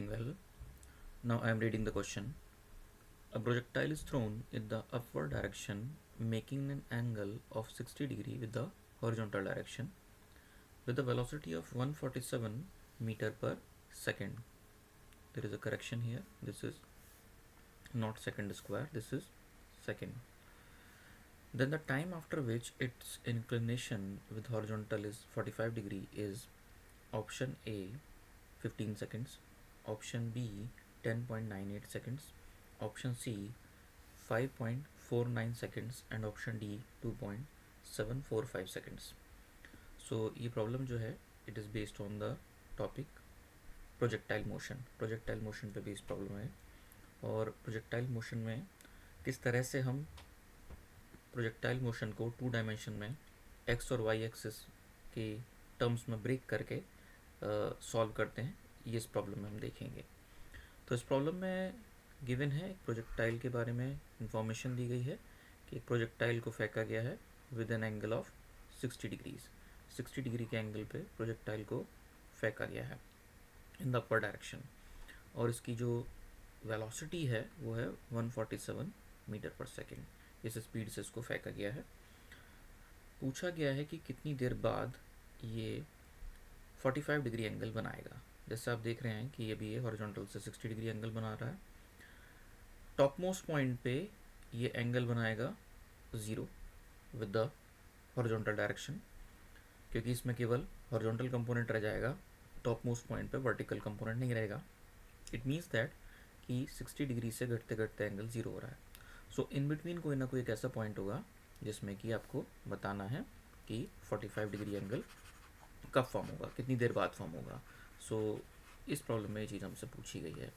well. Now I am reading the question. A projectile is thrown in the upward direction, making an angle of 60 degree with the horizontal direction with a velocity of 147 meter per second. There is a correction here. This is not second square, this is second. Then the time after which its inclination with horizontal is 45 degree is option A 15 seconds, option B 10.98 seconds, option C 5.49 seconds and option D 2.745 seconds. So ये problem जो है it is based on the topic projectile motion पे based problem है। और projectile motion में किस तरह से हम प्रोजेक्टाइल मोशन को 2 डायमेंशन में एक्स और वाई एक्सिस के टर्म्स में ब्रेक करके सॉल्व करते हैं, ये इस प्रॉब्लम में हम देखेंगे। तो इस प्रॉब्लम में गिवन है एक प्रोजेक्टाइल के बारे में इंफॉर्मेशन दी गई है कि एक प्रोजेक्टाइल को फेंका गया है with an angle of 60 degrees. 60 degree के एंगल पे प्रोजेक्टाइल को फेंका गया है इन द अपर डायरेक्शन, और इसकी जो वेलोसिटी है वो है 147 मीटर पर सेकेंड। इस स्पीड से इसको फेंका गया है। पूछा गया है कि कितनी देर बाद ये 45 डिग्री एंगल बनाएगा। जैसे आप देख रहे हैं कि अभी ये हॉरिजॉन्टल से 60 डिग्री एंगल बना रहा है। टॉप मोस्ट पॉइंट पे ये एंगल बनाएगा 0 विद द हॉरिजॉन्टल डायरेक्शन, क्योंकि इसमें केवल हॉरिजॉन्टल कंपोनेंट रह जाएगा, टॉप मोस्ट पॉइंट पे वर्टिकल कंपोनेंट नहीं रहेगा। इट मीन्स दैट कि 60 डिग्री से घटते घटते एंगल 0 हो रहा है। सो इन बिटवीन कोई ना कोई एक ऐसा पॉइंट होगा जिसमें कि आपको बताना है कि 45 डिग्री एंगल कब फॉर्म होगा, कितनी देर बाद फॉर्म होगा। सो इस प्रॉब्लम में ये चीज़ हमसे पूछी गई है।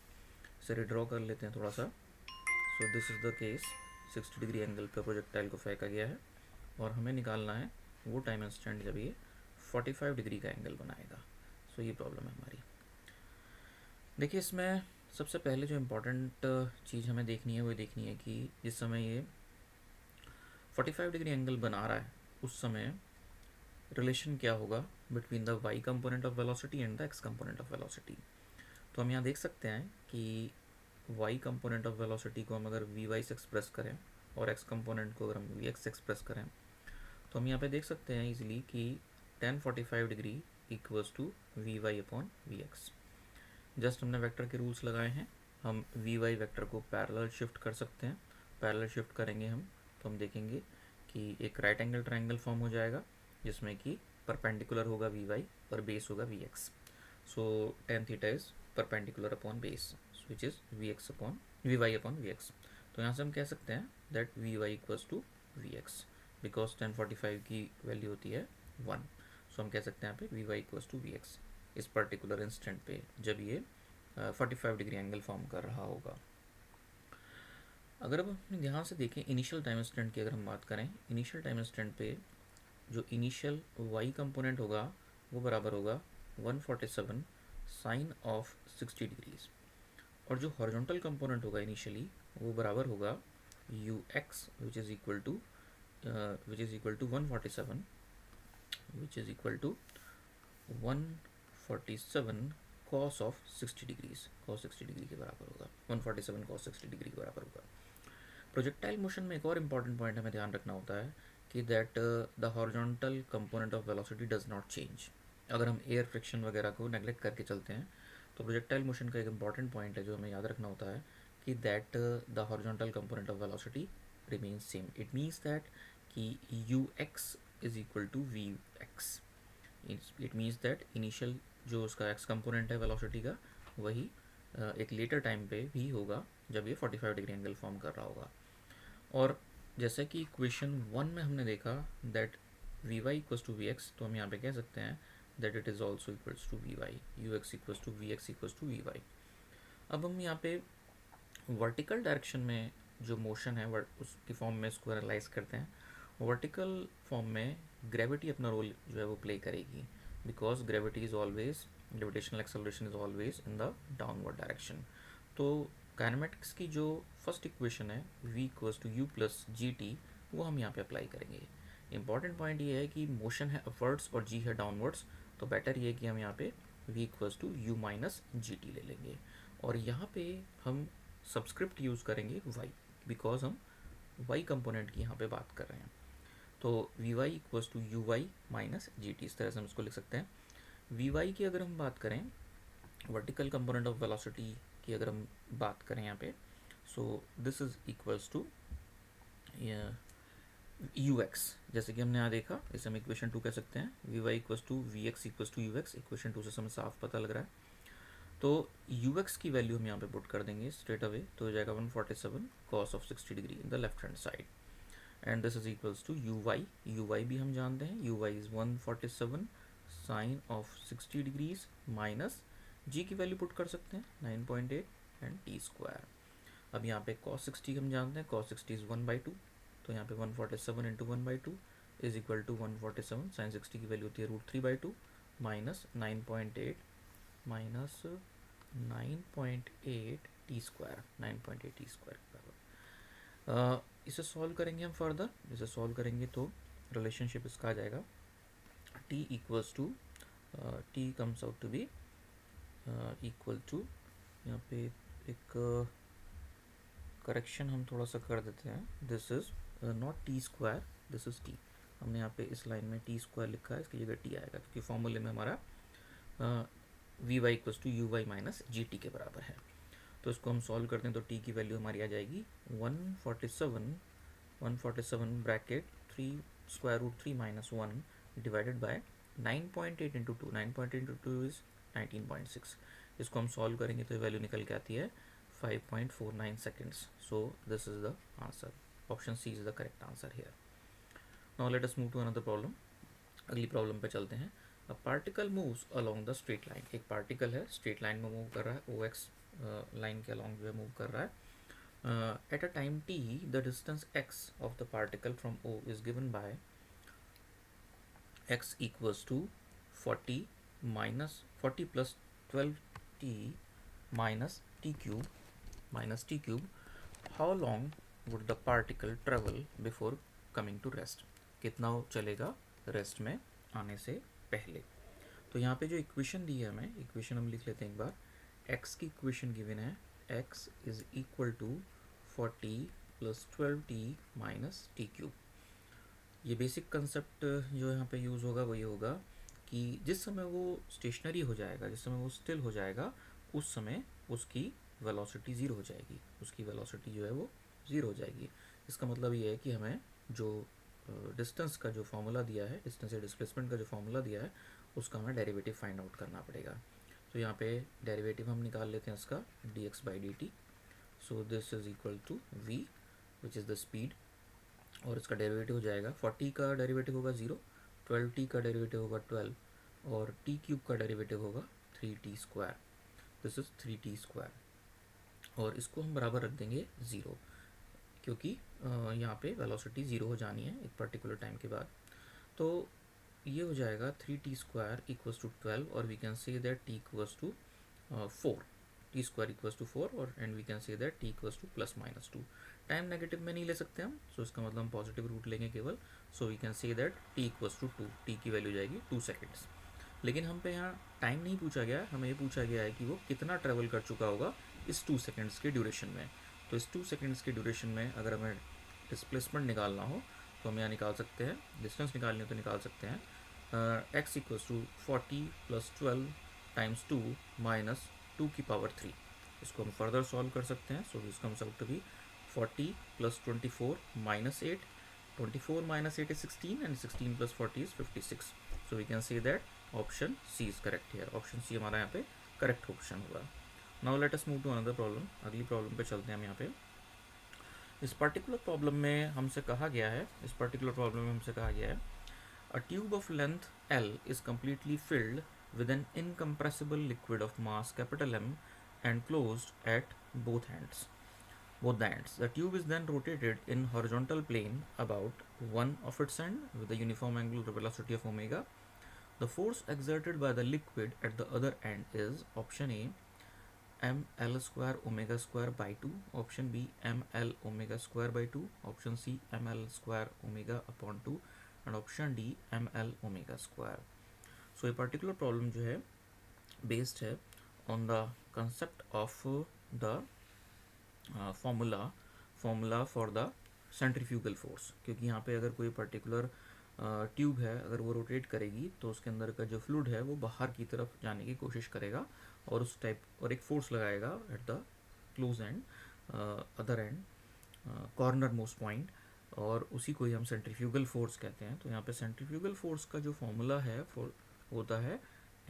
इसे रिड्रॉ कर लेते हैं थोड़ा सा। So this is the case, 60 degree angle पर प्रोजेक्टाइल को फेंका गया है और हमें निकालना है वो टाइम इंस्टेंट जब ये 45 डिग्री का एंगल बनाएगा। सो ये प्रॉब्लम है हमारी। देखिए, इसमें सबसे पहले जो इम्पोर्टेंट चीज़ हमें देखनी है वो देखनी है कि जिस समय ये 45 डिग्री एंगल बना रहा है उस समय रिलेशन क्या होगा between the Y component of velocity and the X component of velocity. तो हम यहाँ देख सकते हैं कि वाई कंपोनेंट ऑफ वेलोसिटी को हम अगर वी वाई से एक्सप्रेस करें और एक्स कंपोनेंट को अगर हम वी एक्स से एक्सप्रेस करें तो हम यहाँ पे देख सकते हैं इजीली कि tan 45 degree equals to V Y upon V X. Just हमने वेक्टर के रूल्स लगाए हैं। हम वी वाई वेक्टर को पैरेलल शिफ्ट कर सकते हैं। पैरेलल शिफ्ट करेंगे हम तो हम देखेंगे कि एक राइट एंगल ट्रायंगल फॉर्म हो जाएगा जिसमें कि परपेंडिकुलर होगा वी वाई और बेस होगा V X. So tan theta is perpendicular upon base which is V X upon V Y upon V X. तो यहाँ से हम कह सकते हैं that V Y equals to we X because tan 45 की वैल्यू होती है 1। सो हम कह सकते हैं यहाँ पे V Y equals to we X इस पर्टिकुलर इंस्टेंट पे जब ये 45 डिग्री एंगल फॉर्म कर रहा होगा। अगर अब हम ध्यान से देखें इनिशियल टाइम इंस्टेंट की अगर हम बात करें, इनिशियल टाइम इंस्टेंट पे जो इनिशियल वाई कंपोनेंट होगा वो बराबर होगा 147 साइन ऑफ 60 डिग्रीज, और जो हॉरिजॉन्टल कंपोनेंट होगा इनिशियली वो बराबर होगा U X which is equal to 147 which is equal to 147 cos of 60 degrees. cos 60 degree के बराबर होगा 147 cos 60 डिग्री के बराबर होगा। प्रोजेक्टाइल मोशन में एक और इम्पॉर्टेंट पॉइंट हमें ध्यान रखना होता है कि that the horizontal component of velocity does not change. अगर हम एयर फ्रिक्शन वगैरह को नेगलेक्ट करके चलते हैं तो प्रोजेक्टाइल मोशन का एक इम्पॉर्टेंट पॉइंट है जो हमें याद रखना होता है कि that the horizontal component of velocity remains same. It means that कि u x is equal to we x. It means that initial जो उसका एक्स कंपोनेंट है वेलोसिटी का वही एक लेटर टाइम पे भी होगा जब ये 45 डिग्री एंगल फॉर्म कर रहा होगा। और जैसे कि इक्वेशन 1 में हमने देखा that V Y equals to we X, तो हम यहाँ पे कह सकते हैं that it is also equals to V Y, U X equals to we X equals to V Y. अब हम यहाँ पे वर्टिकल डायरेक्शन में जो मोशन है उसकी फॉर्म में इसको एनालाइज करते हैं। वर्टिकल फॉर्म में ग्रेविटी अपना रोल जो है वो प्ले करेगी because gravitational acceleration is always in the downward direction. तो काइनेमेटिक्स की जो फर्स्ट इक्वेशन है v equals to you plus G T वो हम यहाँ पे अप्लाई करेंगे। इंपॉर्टेंट पॉइंट ये है कि मोशन है अपवर्ड्स और g है डाउनवर्ड्स, तो बेटर ये है कि हम यहाँ पे v equals to U minus ji T ले लेंगे। और यहाँ पे हम सबस्क्रिप्ट यूज़ करेंगे y, बिकॉज हम y कंपोनेंट की यहाँ पे बात कर रहे हैं। तो V Y equals to you Y minus ji T, इस तरह से हम इसको लिख सकते हैं। वी वाई की अगर हम बात करें, वर्टिकल कंपोनेंट ऑफ वेलोसिटी की अगर हम बात करें यहाँ पे, so this is equals to U X, जैसे कि हमने यहाँ देखा, इसे हम इक्वेशन 2 कह सकते हैं। V Y equals to we X equals to U X, equation 2 से हमें साफ पता लग रहा है। तो यू एक्स की वैल्यू हम यहाँ पे पुट कर देंगे स्ट्रेट अवे, तो हो जाएगा 147 cos of 60 degree in the left hand side, and this is equals to you y भी हम जानते हैं, u y is 147 sine of 60 degrees minus g की वैल्यू पुट कर सकते हैं 9.8 एंड टी स्क्वायर। अब यहाँ पे cos 60 हम जानते हैं, cos 60 इज 1/2, तो यहाँ पे 147 into 1/2 is equal to 147, sine 60 की वैल्यू होती है √3/2 minus 9.8 t square, 9.8 t square के बराबर। इसे सॉल्व करेंगे हम फर्दर, इसे सॉल्व करेंगे तो रिलेशनशिप इसका आ जाएगा t equals to t comes out to be equal to, यहाँ पे एक करेक्शन हम थोड़ा सा कर देते हैं, this is not T square, this is T. हमने यहाँ पे इस लाइन में टी स्क्वायर लिखा है, इसकी जगह टी आएगा, क्योंकि फॉर्मूले में हमारा v Y equals to you Y minus ji t के बराबर है। तो इसको हम सॉल्व करते हैं तो टी की वैल्यू हमारी आ जाएगी 147 bracket 3 square root 3 minus 1 divided by 9.8 into 2, 9.8 into 2 is 19.6। इसको हम सॉल्व करेंगे तो वैल्यू निकल के आती है 5.49 seconds. So this is the answer. Option C is the correct answer here. Now let us move to another problem. अगली problem पे चलते हैं। A particle moves along the straight line. एक पार्टिकल है स्ट्रेट लाइन में move कर रहा है, OX लाइन के अलॉन्ग जो है मूव कर रहा है। At a time t, the distance x of the particle from O is given by x equals to 40 plus 12t minus t cube. How long would the particle travel before coming to rest? कितना वो चलेगा rest में आने से पहले। तो यहाँ पे जो इक्वेशन दी है हमें, इक्वेशन हम लिख लेते हैं एक बार। x की इक्वेशन गिवन है, x is equal to 40 plus 12t minus t cube. ये बेसिक कंसेप्ट जो यहाँ पे यूज़ होगा वो ये होगा कि जिस समय वो स्टेशनरी हो जाएगा, जिस समय वो स्टिल हो जाएगा, उस समय उसकी वेलोसिटी ज़ीरो हो जाएगी, उसकी वेलोसिटी जो है वो ज़ीरो हो जाएगी। इसका मतलब ये है कि हमें जो डिस्टेंस का जो फार्मूला दिया है, डिस्टेंस या डिस्प्लेसमेंट का जो फार्मूला दिया है, उसका हमें डेरिवेटिव फाइंड आउट करना पड़ेगा। तो यहाँ पे डेरिवेटिव हम निकाल लेते हैं इसका dx/dt। So this is equal to v which is the speed, और इसका डेरिवेटिव हो जाएगा 40 का डेरिवेटिव होगा 0, 12t का डेरिवेटिव होगा 12, और t क्यूब का डेरिवेटिव होगा 3t square, this is 3t square. और इसको हम बराबर रख देंगे 0, क्योंकि यहाँ पे वेलोसिटी 0 हो जानी है एक पर्टिकुलर टाइम के बाद। तो ये हो जाएगा 3t स्क्वायर इक्वल्स टू 12, और we can say that t equals to 4, t square equals to 4, और and we can say that t equals to +-2। Time negative में नहीं ले सकते हम, सो इसका मतलब हम पॉजिटिव रूट लेंगे केवल। So we can say that t equals to 2, t की वैल्यू जाएगी 2 सेकेंड्स। लेकिन हम पे यहाँ टाइम नहीं पूछा गया, हमें ये पूछा गया है कि वो कितना ट्रेवल कर चुका होगा इस 2 सेकेंड्स के ड्यूरेशन में। तो इस 2 सेकेंड्स के ड्यूरेशन में अगर हमें डिस्प्लेसमेंट निकालना हो तो हम यहाँ निकाल सकते हैं, डिस्टेंस निकालनी हो तो निकाल सकते हैं। x equals to 40 plus 12 times 2 minus 2 की पावर 3। इसको हम फर्दर सॉल्व कर सकते हैं। So this comes out to be 40 plus 24 minus 8, 24 minus 8 is 16, and 16 plus 40 is 56. So we can say that option C is correct here. Option C हमारा यहाँ पे correct option होगा। Now let us move to another problem. अगली problem पे चलते हैं हम यहाँ पे। इस पर्टिकुलर प्रॉब्लम में हमसे कहा गया है, a tube of length L is completely filled with an incompressible liquid of mass capital M and closed at both the ends. The tube is then rotated in horizontal plane about one of its end with a uniform angular velocity of omega. The force exerted by the liquid at the other end is option A ml square omega square by 2, option B ml omega square by 2, option C ml square omega upon 2, and option D ml omega square. So ये particular problem जो है based है on the concept of the formula for the centrifugal force, क्योंकि यहाँ पे अगर कोई particular tube है, अगर वो रोटेट करेगी तो उसके अंदर का जो फ्लूइड है वो बाहर की तरफ जाने की कोशिश करेगा और उस टाइप और एक फोर्स लगाएगा at the close and, other and, corner most point, और उसी को ही हम सेंट्रीफ्यूगल फोर्स कहते हैं। तो यहाँ पे सेंट्रीफ्यूगल फोर्स का जो फॉर्मूला है होता है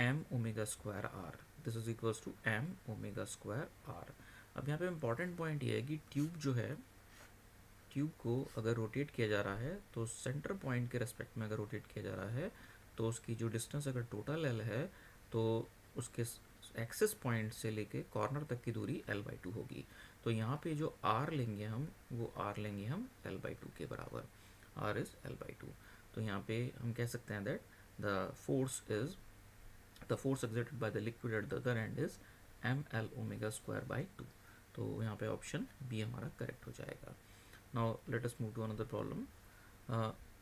m omega square r. This is equals to m omega square r. अब यहाँ पे इम्पॉर्टेंट पॉइंट ये है कि ट्यूब जो है, ट्यूब को अगर रोटेट किया जा रहा है तो सेंटर पॉइंट के रेस्पेक्ट में अगर रोटेट किया जा रहा है तो उसकी जो डिस्टेंस अगर टोटल एल है तो उसके एक्सेस पॉइंट से लेके कॉर्नर तक की दूरी एल बाई टू होगी। तो यहाँ पे जो आर लेंगे हम, वो आर लेंगे हम एल बाई टू के बराबर, r is l by two. तो यहाँ पे हम कह सकते हैं that the force exerted by the liquid at the other end is m l omega square by two. तो यहाँ पे ऑप्शन बी हमारा करेक्ट हो जाएगा। Now let us move to another problem.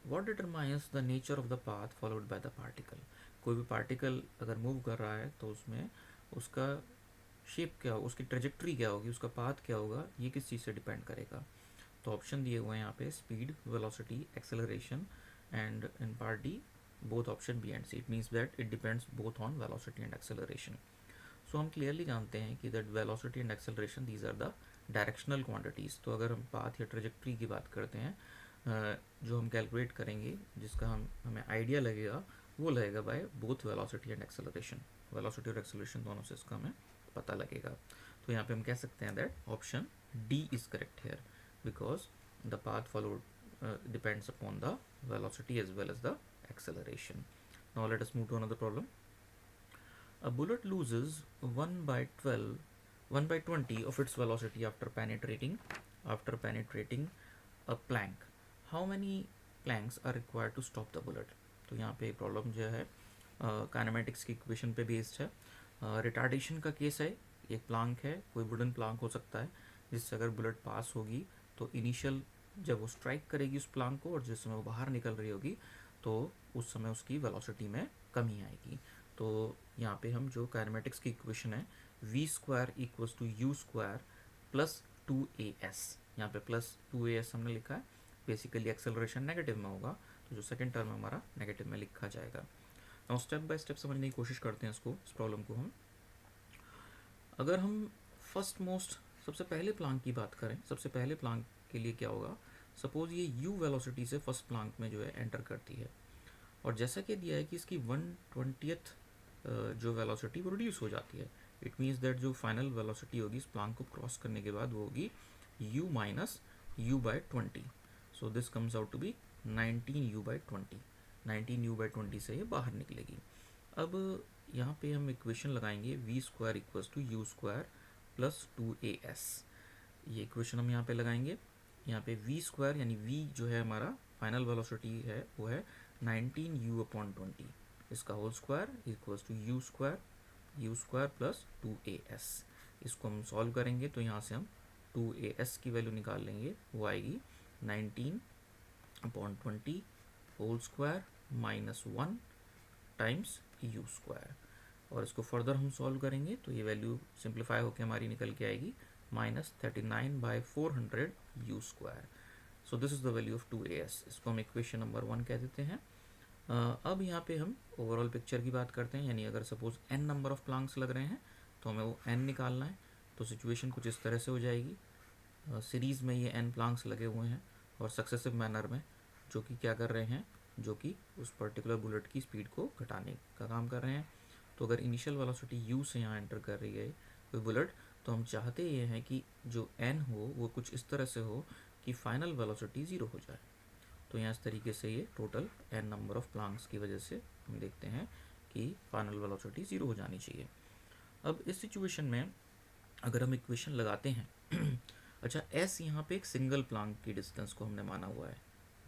What determines the nature of the path followed by the particle. कोई भी particle अगर move कर रहा है तो उसमें उसका शेप क्या होगा, उसकी ट्रेजेक्ट्री क्या होगी, उसका पाथ क्या होगा, ये किस चीज़ से डिपेंड करेगा। तो ऑप्शन दिए हुए हैं यहाँ पे speed, velocity, acceleration, and in part D both option B and C. It means that it depends both on velocity and acceleration. So हम clearly जानते हैं कि that velocity and acceleration these are the directional quantities. तो अगर हम path या trajectory की बात करते हैं, जो हम कैलकुलेट करेंगे, जिसका हमें आइडिया लगेगा, वो लगेगा by both velocity and acceleration. Velocity और एक्सेलरेशन दोनों से इसका हमें पता लगेगा। तो यहाँ पे हम कह सकते हैं that option d is correct here, because the path followed depends upon the velocity as well as the acceleration. Now let us move to another problem. A bullet loses 1 by 20 of its velocity after penetrating a plank. How many planks are required to stop the bullet? तो यहाँ पे problem जो है kinematics की equation पे based है। Retardation का case है, एक प्लांक है, कोई वुडन प्लांक हो सकता है, जिससे अगर बुलेट पास होगी तो इनिशियल जब वो स्ट्राइक करेगी उस प्लांक को और जिस समय वो बाहर निकल रही होगी तो उस समय उसकी वेलोसिटी में कमी आएगी। तो यहाँ पे हम जो काइनेमेटिक्स की इक्वेशन है v square equals to u square plus 2as, यहाँ पे प्लस 2as हमने लिखा है, बेसिकली एक्सेलरेशन नेगेटिव में होगा तो जो सेकंड टर्म हमारा नेगेटिव में लिखा जाएगा। नाउ स्टेप बाय स्टेप समझने की कोशिश करते हैं इस प्रॉब्लम को हम। अगर हम फर्स्ट मोस्ट सबसे पहले प्लांक की बात करें, सबसे पहले प्लांक के लिए क्या होगा, सपोज ये u वेलोसिटी से फर्स्ट प्लांक में जो है एंटर करती है और जैसा कि दिया है कि इसकी 1/20th जो वेलोसिटी वो रिड्यूस हो जाती है। इट मीन्स दैट जो फाइनल वेलोसिटी होगी इस प्लांक को क्रॉस करने के बाद वो होगी u minus u by 20। So this comes out to be 19u by 20। 19u by 20 से ये बाहर निकलेगी। अब यहाँ पे हम इक्वेशन लगाएंगे v square equals to u square plus 2as। ये इक्वेशन हम यहाँ पे लगाएंगे। यहाँ पे v स्क्वायर यानी v जो है हमारा फाइनल वेलोसिटी है वो है 19u अपॉन 20, इसका whole square equals to u square plus 2as। इसको हम सॉल्व करेंगे तो यहाँ से हम 2as की वैल्यू निकाल लेंगे, वो आएगी 19 upon 20 whole square minus 1 times u square. और इसको फर्दर हम सॉल्व करेंगे तो ये वैल्यू सिंप्लीफाई होकर हमारी निकल के आएगी -39/400 you square. So this is the value of 2as। इसको हम इक्वेशन नंबर 1 कह देते हैं। अब यहाँ पे हम ओवरऑल पिक्चर की बात करते हैं, यानी अगर suppose n number of Planck's लग रहे हैं तो हमें वो n निकालना है। तो सिचुएशन कुछ इस तरह से हो जाएगी, सीरीज़ में ये n प्लांक्स लगे हुए हैं और सक्सेसिव मैनर में, जो कि क्या कर रहे हैं, जो कि उस पर्टिकुलर बुलेट की स्पीड को घटाने का काम कर रहे हैं। तो अगर इनिशियल वेलोसिटी u से यहाँ एंटर कर रही है कोई बुलेट, तो हम चाहते ये हैं कि जो n हो वो कुछ इस तरह से हो कि फाइनल वेलोसिटी 0 हो जाए। तो यहाँ इस तरीके से ये total n number of Planck's की वजह से हम देखते हैं कि फाइनल वेलोसिटी 0 हो जानी चाहिए। अब इस सिचुएशन में अगर हम इक्वेशन लगाते हैं अच्छा s यहाँ पे एक सिंगल प्लांक की डिस्टेंस को हमने माना हुआ है,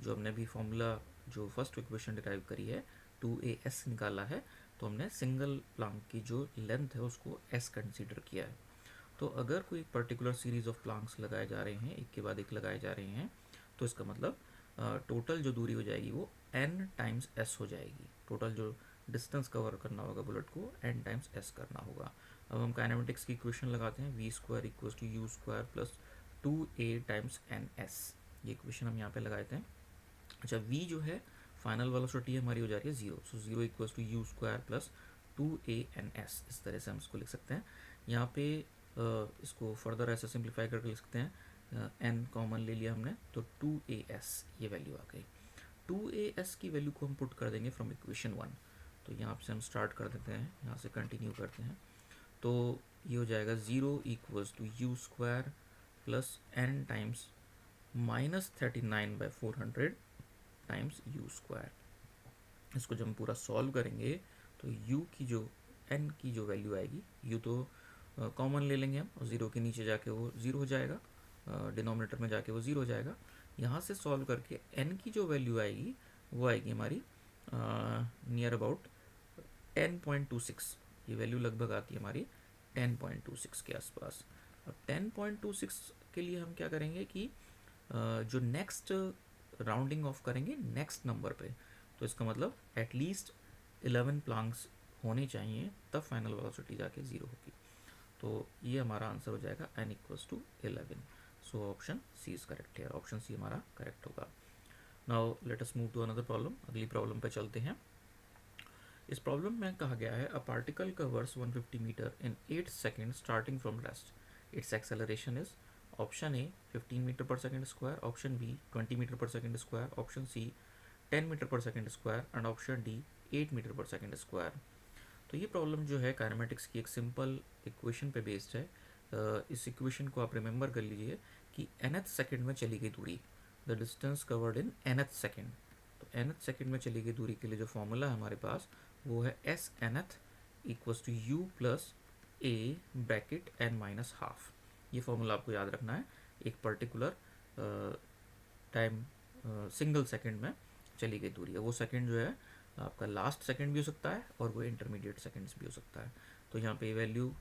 जो हमने भी फॉर्मूला जो फर्स्ट इक्वेशन डिराइव करी है 2as निकाला है, तो हमने सिंगल प्लांक की जो लेंथ है उसको s कंसीडर किया है। तो अगर कोई पर्टिकुलर सीरीज ऑफ प्लांक्स लगाए जा रहे हैं, एक के बाद एक लगाए जा रहे हैं, तो इसका मतलब टोटल जो दूरी हो जाएगी वो n टाइम्स s हो जाएगी। टोटल जो डिस्टेंस कवर करना होगा बुलेट को n टाइम्स s करना होगा। अब हम काइनेमेटिक्स की इक्वेशन लगाते हैं, v square equals to u square plus 2a times n s. ये इक्वेशन हम यहाँ पे लगाते हैं। अच्छा, v जो है फाइनल वेलोसिटी हमारी हो जा रही है 0, so 0 equals to u square plus 2a/n/s। इस तरह से हम इसको लिख सकते हैं। यहाँ पे इसको फर्दर ऐसे सिंप्लीफाई करके लिख सकते हैं, n कॉमन ले लिया हमने तो 2as ये वैल्यू आ गई। 2as की वैल्यू को हम पुट कर देंगे फ्रॉम इक्वेशन 1। तो यहाँ से हम स्टार्ट कर देते हैं, यहाँ से कंटिन्यू करते हैं। तो ये हो जाएगा 0 equals to u square plus n times -39/400 times u square. इसको जब हम पूरा सॉल्व करेंगे तो u की जो n की जो वैल्यू आएगी, u तो कॉमन ले लेंगे हम और 0 के नीचे जाके वो 0 हो जाएगा, डिनोमिनेटर में जाके वो 0 हो जाएगा। यहाँ से सॉल्व करके n की जो वैल्यू आएगी वो आएगी हमारी नियर अबाउट 10.26। ये वैल्यू लगभग आती है हमारी 10.26 के आसपास। अब 10.26 के लिए हम क्या करेंगे कि जो नेक्स्ट राउंडिंग ऑफ करेंगे नेक्स्ट नंबर पे, तो इसका मतलब एटलीस्ट 11 प्लांक्स होने चाहिए, तब फाइनल वेलोसिटी जाके 0 होगी। तो ये हमारा आंसर हो जाएगा n equals to 11। So option c is correct है, ऑप्शन सी हमारा करेक्ट होगा। Now let us move to another problem. अगली प्रॉब्लम पे चलते हैं। इस प्रॉब्लम में कहा गया है, a particle covers 150 meter in 8 second starting from rest. Its acceleration is option a 15 meter per second square, option b 20 meter per second square, option c 10 meter per second square and option d 8 meter per second square. तो ये problem जो है kinematics की एक simple equation पे based है। इस equation को आप रिमेंबर कर लीजिए कि nth सेकेंड में चली गई दूरी, the distance covered in nth second. तो nth सेकेंड में चली गई दूरी के लिए जो फॉर्मूला है हमारे पास वो है s nth equals to you plus a bracket n minus half. ये फॉर्मूला आपको याद रखना है। एक पर्टिकुलर टाइम सिंगल सेकेंड में चली गई दूरी है, वो सेकेंड जो है आपका लास्ट सेकेंड भी हो सकता है और वो इंटरमीडिएट सेकेंड्स भी हो सकता है। तो यहाँ पे वैल्यू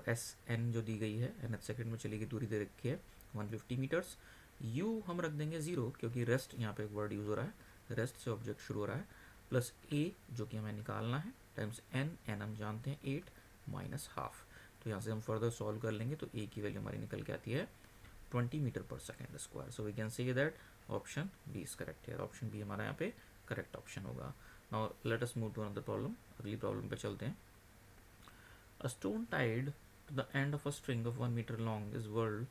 एस एन जो दी गई है, nth सेकेंड में चली गई दूरी दे रखी है 150 मीटर्स। यू हम रख देंगे 0 क्योंकि रेस्ट यहाँ पे एक वर्ड यूज़ हो रहा है, रेस्ट से ऑब्जेक्ट शुरू हो रहा है, प्लस ए जो कि हमें निकालना है टाइम्स एन हम जानते हैं 8 माइनस हाफ। तो यहाँ से हम फर्दर सॉल्व कर लेंगे तो ए की वैल्यू हमारी निकल के आती है 20 meter per second square. So we can say that option b is correct है। ऑप्शन बी हमारा यहाँ पे करेक्ट ऑप्शन होगा। Now let us move to another problem. अगली प्रॉब्लम पे चलते हैं। A stone tied to the end of a string of 1 meter long is whirled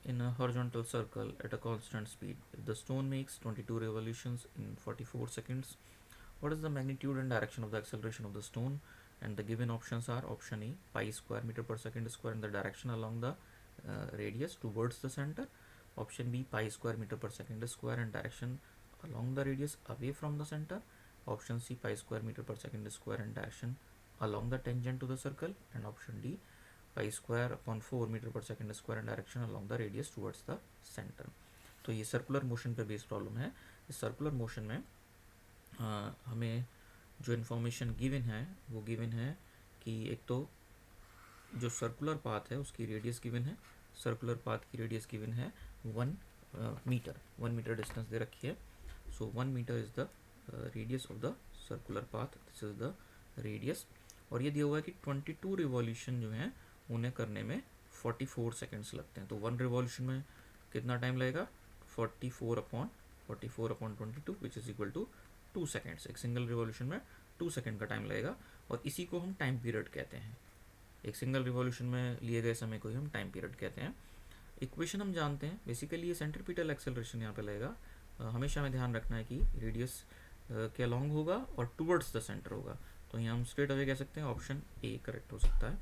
in a horizontal circle at a constant speed. If the stone makes 22 revolutions in 44 seconds, what is the magnitude and direction of the acceleration of the stone? And the given options are option A pi square meter per second square in the direction along the radius towards the center, option B pi square meter per second square and direction along the radius away from the center, option C pi square meter per second square and direction along the tangent to the circle, and option D pi square upon 4 meter per second square and direction along the radius towards the center। तो ये circular motion पे based problem है। इस circular motion में हमें जो information given है वो गिवन है कि एक तो जो सर्कुलर पाथ है उसकी रेडियस गिवन है, सर्कुलर पाथ की रेडियस गिवन है 1 मीटर डिस्टेंस दे रखी है। So 1 meter is the radius of the circular path, this is the radius. और ये दिया हुआ है कि 22 रिवॉल्यूशन जो हैं उन्हें करने में 44 सेकेंड्स लगते हैं। तो 1 रिवॉल्यूशन में कितना टाइम लगेगा, 44/22 which is equal to 2 seconds. एक सिंगल रिवॉल्यूशन में 2 सेकेंड का टाइम लगेगा और इसी को हम टाइम पीरियड कहते हैं। एक सिंगल रिवॉल्यूशन में लिए गए समय को ही हम टाइम पीरियड कहते हैं। इक्वेशन हम जानते हैं, बेसिकली ये सेंट्रीपिटल एक्सेलरेशन यहाँ पे लगेगा। हमेशा हमें ध्यान रखना है कि रेडियस के अलॉन्ग होगा और टुवर्ड्स द सेंटर होगा। तो यहाँ हम स्ट्रेट अवे कह सकते हैं ऑप्शन ए करेक्ट हो सकता है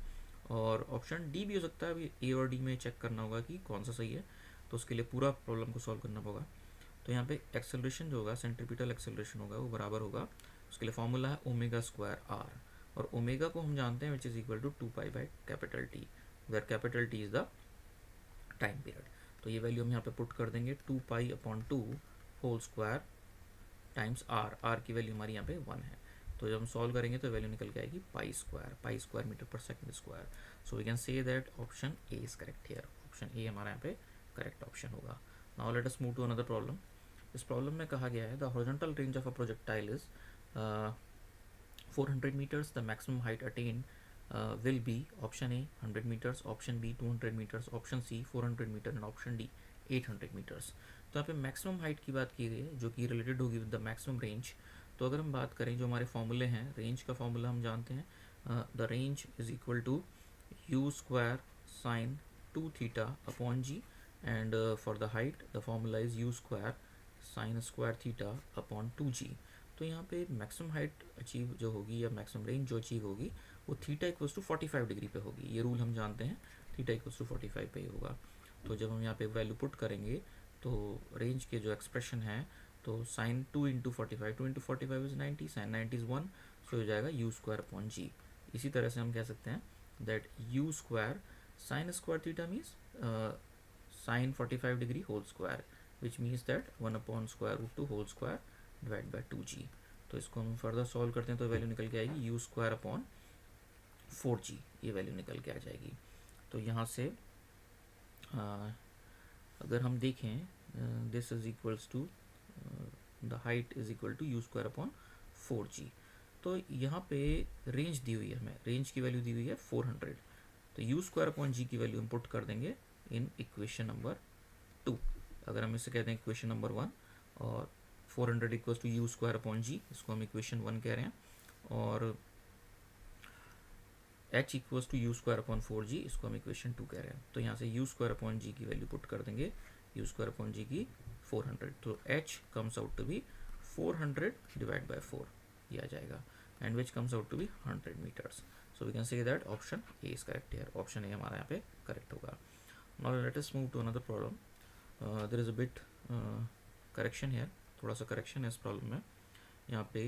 और ऑप्शन डी भी हो सकता है। अभी ए और डी में चेक करना होगा कि कौन सा सही है, तो उसके लिए पूरा प्रॉब्लम को सॉल्व करना होगा। तो यहाँ पे एक्सेलरेशन जो होगा, सेंट्रीपिटल एक्सेलरेशन होगा, वो बराबर होगा, उसके लिए फॉर्मूला है ओमेगा स्क्वायर आर, और ओमेगा को हम जानते हैं which is equal to 2 pi by capital t, where capital t is the time period. तो ये वैल्यू हम यहाँ पे पुट कर देंगे 2 पाई/2 whole square times r, r की वैल्यू हमारी यहाँ पे 1 है। तो जब हम सॉल्व करेंगे तो वैल्यू निकल के आएगी pi square meter per second square. So we can say that option a is correct here. Option a हमारा यहाँ पे करेक्ट ऑप्शन होगा। Now let us move to another problem. इस प्रॉब्लम में कहा गया है the horizontal range of a projectile is 400 meters, the maximum height attained will be option A 100 meters, option B 200 meters, option C 400 meter and option d 800 meters. तो यहाँ पे maximum height की बात की गई है जो कि रिलेटेड होगी विद द मैक्सिमम रेंज। तो अगर हम बात करें जो हमारे फॉर्मूले हैं, रेंज का फॉर्मूला हम जानते हैं, the range is equal to u square sine 2 theta upon g, and for the height the formula is u square sine square theta upon 2g। तो यहाँ पे मैक्सिमम हाइट अचीव जो होगी या मैक्सिमम रेंज जो अचीव होगी वो theta equals to 45 degree पे होगी। ये रूल हम जानते हैं, थीटा इक्वल्स टू 45 पे ही होगा। तो जब हम यहाँ पे वैल्यू पुट करेंगे तो रेंज के जो एक्सप्रेशन है, तो sine 2 into 45, 2 into 45 is 90, sine 90 is 1, so हो जाएगा यू स्क्वायर अपॉन जी। इसी तरह से हम कह सकते हैं that u square sine square theta means sine 45 degree whole square, which means that 1 upon square root 2 whole square divide by 2g। तो इसको हम फर्दर सॉल्व करते हैं तो वैल्यू निकल के आएगी यू स्क्वायर अपॉन 4g, ये वैल्यू निकल के आ जाएगी। तो यहाँ से अगर हम देखें this is equals to the height is equal to u square upon 4g। तो यहाँ पे रेंज दी हुई है, हमें रेंज की वैल्यू दी हुई है 400। तो यू स्क्वायर अपॉन जी की वैल्यू हम पुट कर देंगे इन इक्वेशन नंबर 2। अगर हम इसे कहते हैं इक्वेशन नंबर 1, और 400 equals to u square upon g, इसको हम इक्वेशन 1 कह रहे हैं, और h equals to u square upon 4g, इसको हम इक्वेशन 2 कह रहे हैं। तो यहाँ से यू स्क्वायर अपॉन जी की वैल्यू पुट कर देंगे, यू स्क्वायर अपॉन जी की 400, तो h comes out to be 400 divide by 4, ये आ जाएगा, and which comes out to be 100 meters. So we can say that option a is correct here, option a हमारा यहाँ पे करेक्ट होगा। Now let us move to another problem. There is a bit correction here, थोड़ा सा correction है इस problem में। यहाँ पे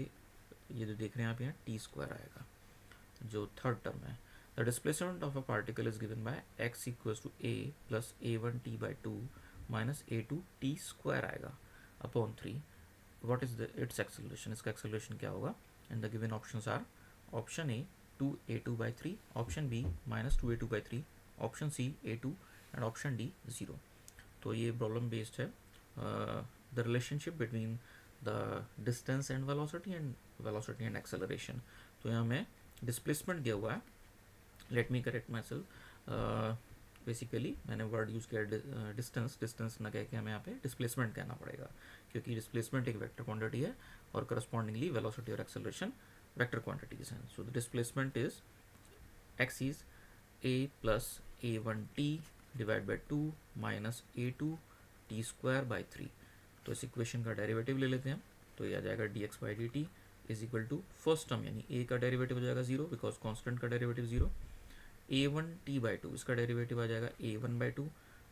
ये जो देख रहे हैं आप, यहाँ टी स्क्वायर आएगा जो थर्ड टर्म है। The displacement of a particle is given by x equals to a plus a1t by 2 minus a2t square आएगा upon 3। What is the its acceleration, इसका एक्सेलरेशन क्या होगा? And the given options are option a 2a2 by 3, option b minus 2a2 by 3, option c a2 and option d 0। तो ये problem based है the relationship between the distance and velocity and acceleration. तो यहाँ में displacement दिया हुआ है, let me correct my self, basically मैंने वर्ड यूज़ किया डिस्टेंस ना कह के हमें यहाँ पे डिस्प्लेसमेंट कहना पड़ेगा, क्योंकि डिस्प्लेसमेंट एक वेक्टर क्वांटिटी है और करस्पॉन्डिंगली वेलोसिटी और एक्सेलरेशन वेक्टर क्वांटिटीज हैं। So the displacement is x is a plus a1t divide by 2 minus a2t square by 3। तो इस इक्वेशन का डेरिवेटिव ले लेते हैं, तो ये आ जाएगा dx by dt is equal to first term यानी a का डेरिवेटिव हो जाएगा 0 बिकॉज कांस्टेंट का डेरिवेटिव 0, a1t बाई 2 इसका डेरिवेटिव आ जाएगा a1 बाई 2,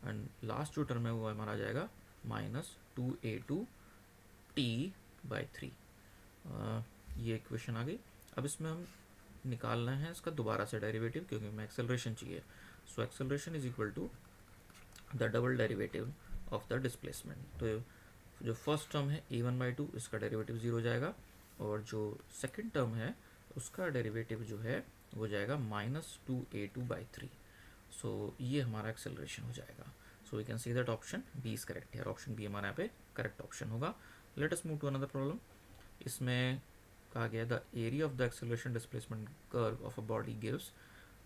एंड लास्ट जो टर्म है वो हमारा आ जाएगा माइनस 2a2t बाई 3। ये इक्वेशन आ गई। अब इसमें हम निकालना है इसका दोबारा से डेरिवेटिव, क्योंकि हमें एक्सेलरेशन चाहिए। सो acceleration is equal to the double derivative of the displacement. तो जो फर्स्ट टर्म है a1 बाई 2 इसका डेरिवेटिव 0 हो जाएगा, और जो सेकेंड टर्म है उसका डेरिवेटिव जो है वो जाएगा माइनस 2a2 बाई 3। सो ये हमारा एक्सेलरेशन हो जाएगा। So we can see that option b is correct है, ऑप्शन बी हमारा यहाँ पे करेक्ट ऑप्शन होगा। Let us move to another problem. इसमें कहा गया the area of the acceleration displacement curve of a body gives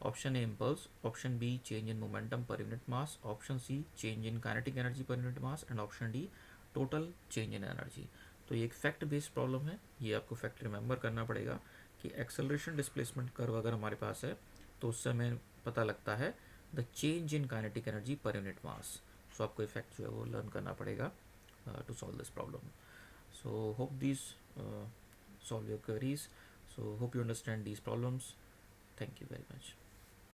option a impulse, option b change in momentum per unit mass, option c change in kinetic energy per unit mass, and option d total change in energy. तो ये एक fact based problem है, ये आपको fact remember करना पड़ेगा कि acceleration displacement curve अगर हमारे पास है तो उससे हमें पता लगता है the change in kinetic energy per unit mass. So आपको ये फैक्ट जो है वो लर्न करना पड़ेगा to solve this problem. So hope this solve your queries. So hope you understand these problems. Thank you very much.